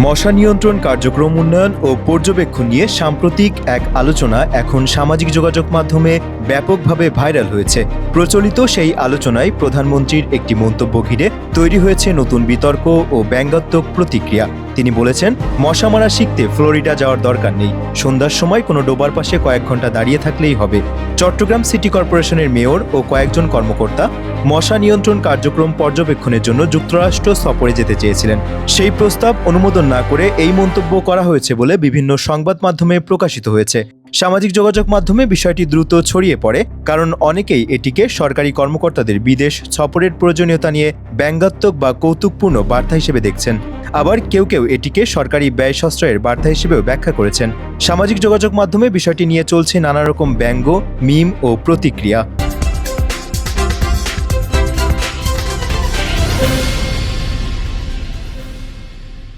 মশা নিয়ন্ত্রণ কার্যক্রম উন্নয়ন ও পর্যবেক্ষণ নিয়ে সাম্প্রতিক এক আলোচনা এখন সামাজিক যোগাযোগ মাধ্যমে ব্যাপকভাবে ভাইরাল হয়েছে। প্রচলিত সেই আলোচনায় প্রধানমন্ত্রীর একটি মন্তব্য ঘিরে তৈরি হয়েছে নতুন বিতর্ক ও ব্যঙ্গাত্মক প্রতিক্রিয়া। তিনি বলেছেন, মশা মারা শিখতে ফ্লোরিডা যাওয়ার দরকার নেই, সন্ধ্যার সময় কোনো ডোবার পাশে কয়েক ঘন্টা দাঁড়িয়ে থাকলেই হবে। চট্টগ্রাম সিটি কর্পোরেশনের মেয়র ও কয়েকজন কর্মকর্তা মশা নিয়ন্ত্রণ কার্যক্রম পর্যবেক্ষণের জন্য যুক্তরাষ্ট্র সফরে যেতে চেয়েছিলেন। সেই প্রস্তাব অনুমোদন না করে এই মন্তব্য করা হয়েছে বলে বিভিন্ন সংবাদ মাধ্যমে প্রকাশিত হয়েছে। সামাজিক যোগাযোগ মাধ্যমে বিষয়টি দ্রুত ছড়িয়ে পড়ে, কারণ অনেকেই এটিকে সরকারি কর্মকর্তাদের বিদেশ সফরের প্রয়োজনীয়তা নিয়ে ব্যঙ্গাত্মক বা কৌতুকপূর্ণ বার্তা হিসেবে দেখছেন। আবার কেউ কেউ এটিকে সরকারি ব্যয় সাশ্রয়ের বার্তা হিসেবেও ব্যাখ্যা করেছেন। সামাজিক যোগাযোগ মাধ্যমে বিষয়টি নিয়ে চলছে নানা রকম ব্যঙ্গ, মিম ও প্রতিক্রিয়া।